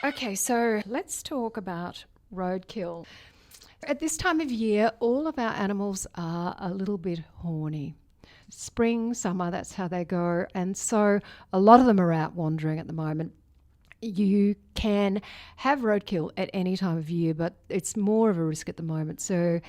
Okay, so let's talk about roadkill. At this time of year, all of our animals are a little bit horny. Spring, summer, that's how they go. And so a lot of them are out wandering at the moment. You can have roadkill at any time of year, but it's more of a risk at the moment. So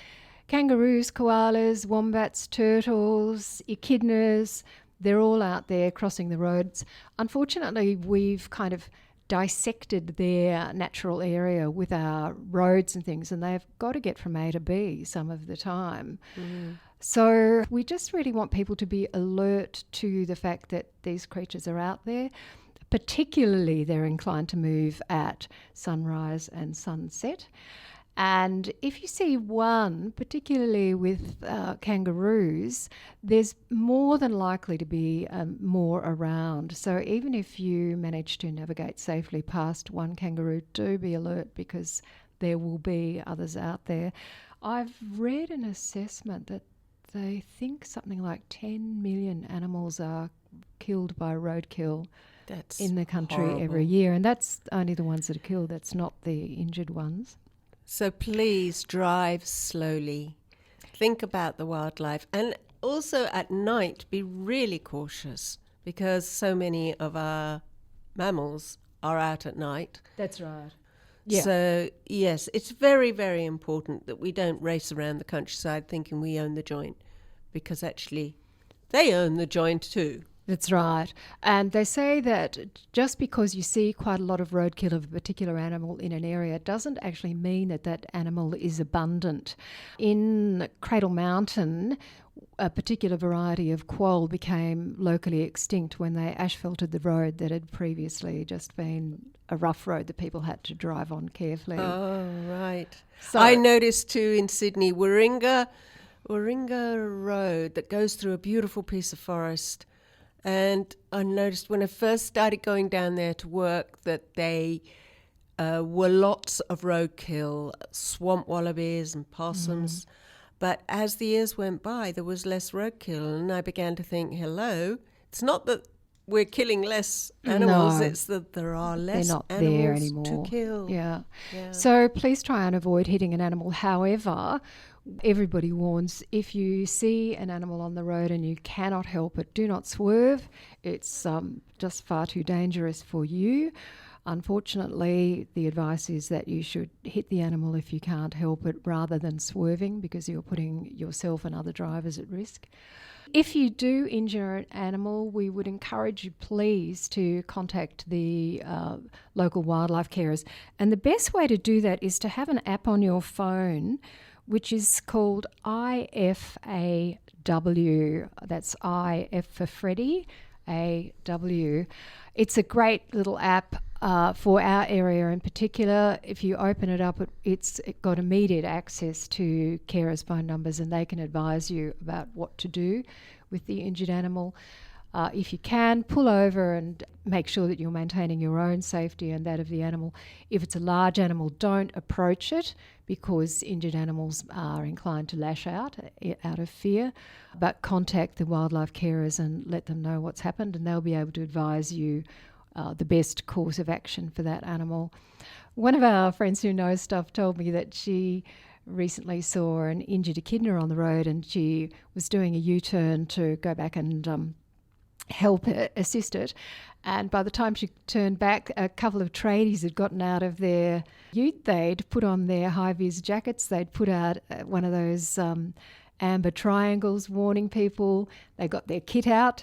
kangaroos, koalas, wombats, turtles, echidnas, they're all out there crossing the roads. Unfortunately, we've kind of dissected their natural area with our roads and things, and they've got to get from A to B some of the time. So we just really want people to be alert to the fact that these creatures are out there. Particularly, they're inclined to move at sunrise and sunset. And if you see one, particularly with kangaroos, there's more than likely to be more around. So even if you manage to navigate safely past one kangaroo, do be alert because there will be others out there. I've read an assessment that they think something like 10 million animals are killed by roadkill in the country horrible. every year. And that's only the ones that are killed. That's not the injured ones. So please drive slowly. Think about the wildlife. And also at night, be really cautious because so many of our mammals are out at night. That's right. Yeah. So, yes, it's very, very important that we don't race around the countryside thinking we own the joint because actually they own the joint too. That's right. And they say that just because you see quite a lot of roadkill of a particular animal in an area doesn't actually mean that that animal is abundant. In Cradle Mountain, a particular variety of quoll became locally extinct when they asphalted the road that had previously just been a rough road that people had to drive on carefully. Oh, right. So I noticed too in Sydney, Warringah Road that goes through a beautiful piece of forest. And I noticed when I first started going down there to work that they were lots of roadkill, swamp wallabies and possums. But as the years went by, there was less roadkill. And I began to think, hello, it's not that we're killing less animals, it's that there are less they're not animals there anymore to kill. Yeah. So please try and avoid hitting an animal. However, everybody warns, if you see an animal on the road and you cannot help it, do not swerve. It's just far too dangerous for you. Unfortunately, the advice is that you should hit the animal if you can't help it rather than swerving because you're putting yourself and other drivers at risk. If you do injure an animal, we would encourage you, please, to contact the local wildlife carers. And the best way to do that is to have an app on your phone which is called IFAW. That's IF for Freddy, AW. It's a great little app for our area in particular. If you open it up, it's got immediate access to carers' phone numbers and they can advise you about what to do with the injured animal. If you can, pull over and make sure that you're maintaining your own safety and that of the animal. If it's a large animal, don't approach it because injured animals are inclined to lash out of fear. But contact the wildlife carers and let them know what's happened and they'll be able to advise you the best course of action for that animal. One of our friends who knows stuff told me that she recently saw an injured echidna on the road and she was doing a U-turn to go back and help assist it, and by the time she turned back, a couple of tradies had gotten out of their ute. They'd put on their high-vis jackets, they'd put out one of those amber triangles warning people, they got their kit out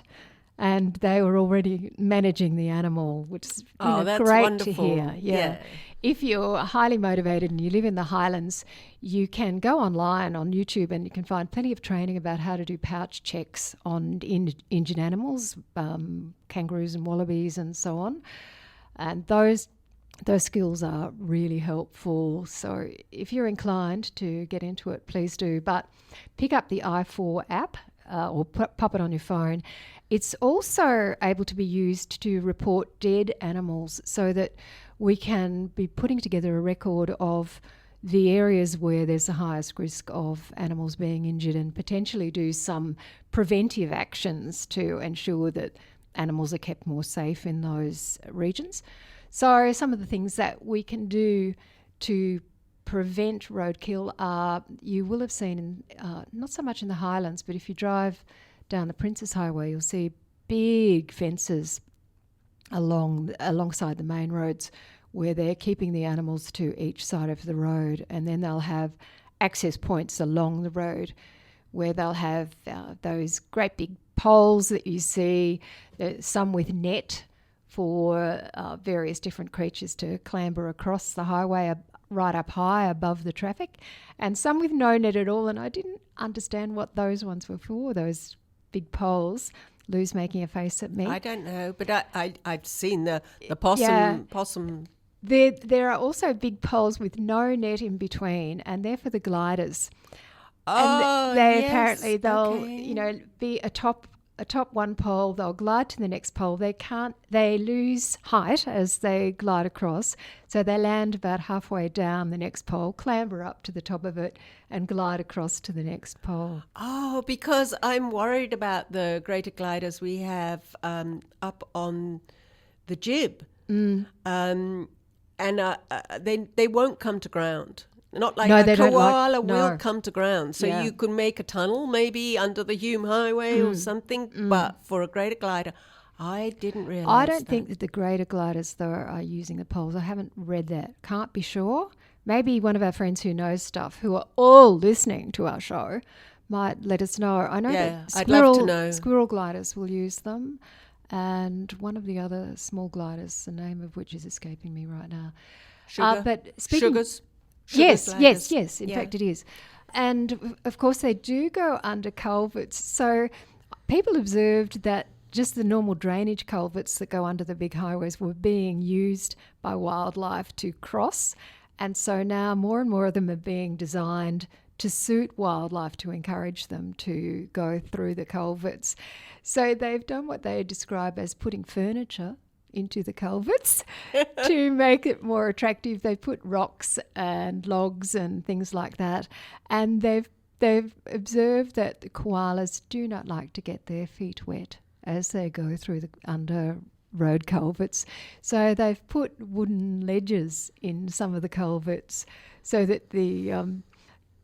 and they were already managing the animal, which is that's great wonderful. to hear. Yeah. If you're highly motivated and you live in the Highlands, you can go online on YouTube and you can find plenty of training about how to do pouch checks on injured animals, kangaroos and wallabies and so on. And those skills are really helpful. So if you're inclined to get into it, please do. But pick up the i4 app or pop it on your phone. It's also able to be used to report dead animals so that we can be putting together a record of the areas where there's the highest risk of animals being injured and potentially do some preventive actions to ensure that animals are kept more safe in those regions. So some of the things that we can do to prevent roadkill are, you will have seen, not so much in the Highlands, but if you drive down the Princes Highway, you'll see big fences alongside the main roads where they're keeping the animals to each side of the road, and then they'll have access points along the road where they'll have those great big poles that you see, some with net for various different creatures to clamber across the highway right up high above the traffic, and some with no net at all. And I didn't understand what those ones were for, those big poles. Lou's making a face at me. I don't know, but I've seen the possum. There are also big poles with no net in between, and they're for the gliders. Oh, and they yes, apparently they'll okay. Be atop one pole. They'll glide to the next pole. They lose height as they glide across, so they land about halfway down the next pole, clamber up to the top of it, and glide across to the next pole. Oh, because I'm worried about the greater gliders we have up on the jib. And they won't come to ground. Not like a koala will come to ground. So you can make a tunnel maybe under the Hume Highway or something. But for a greater glider, I didn't realise I don't think that the greater gliders, though, are using the poles. I haven't read that. Can't be sure. Maybe one of our friends who knows stuff, who are all listening to our show, might let us know. I know that I'd love to know. Squirrel gliders will use them. And one of the other small gliders, the name of which is escaping me right now. Sugars. Yes. In fact, it is. And, of course, they do go under culverts. So people observed that just the normal drainage culverts that go under the big highways were being used by wildlife to cross. And so now more and more of them are being designed to suit wildlife, to encourage them to go through the culverts. So they've done what they describe as putting furniture into the culverts to make it more attractive. They put rocks and logs and things like that. And they've observed that the koalas do not like to get their feet wet as they go through the under road culverts. So they've put wooden ledges in some of the culverts so that the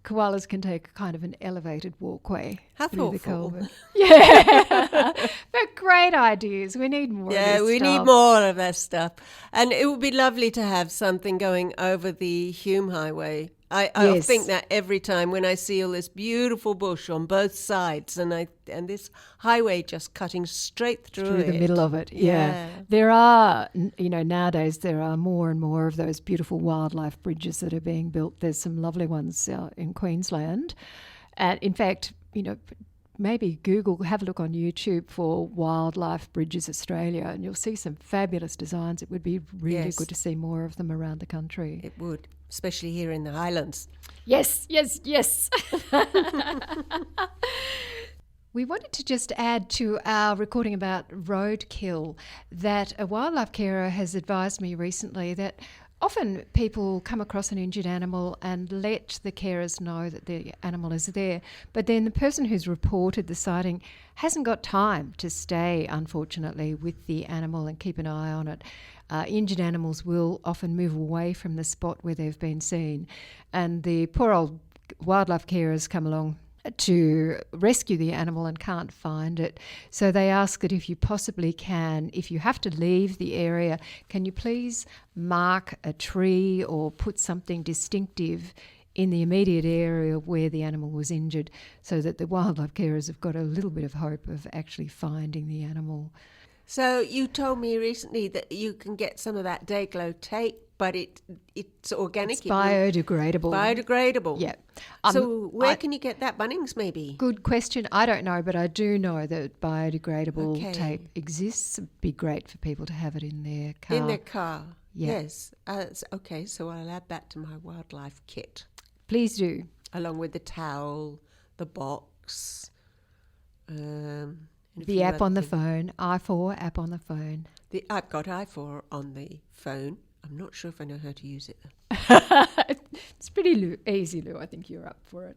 koalas can take kind of an elevated walkway through the culvert. Yeah. But great ideas. We need more of this stuff. Yeah, we need more of that stuff. And it would be lovely to have something going over the Hume Highway. I think that every time when I see all this beautiful bush on both sides and this highway just cutting straight through the middle of it. Yeah. There are, nowadays there are more and more of those beautiful wildlife bridges that are being built. There's some lovely ones in Queensland. And in fact, maybe have a look on YouTube for Wildlife Bridges Australia, and you'll see some fabulous designs. It would be really good to see more of them around the country. It would, especially here in the Highlands. Yes. We wanted to just add to our recording about roadkill that a wildlife carer has advised me recently that often people come across an injured animal and let the carers know that the animal is there, but then the person who's reported the sighting hasn't got time to stay, unfortunately, with the animal and keep an eye on it. Injured animals will often move away from the spot where they've been seen, and the poor old wildlife carers come along to rescue the animal and can't find it. So they ask that if you possibly can, if you have to leave the area, can you please mark a tree or put something distinctive in the immediate area where the animal was injured, so that the wildlife carers have got a little bit of hope of actually finding the animal. So you told me recently that you can get some of that Dayglow tape, but it's organic. It's biodegradable. Biodegradable. Yeah. So where can you get that? Bunnings, maybe? Good question. I don't know, but I do know that biodegradable tape exists. It'd be great for people to have it in their car. In their car, yeah. Yes. Okay, so I'll add that to my wildlife kit. Please do. Along with the towel, the box, the app on the phone, i4 app on the phone. I've got i4 on the phone. I'm not sure if I know how to use it. It's pretty easy, Lou. I think you're up for it.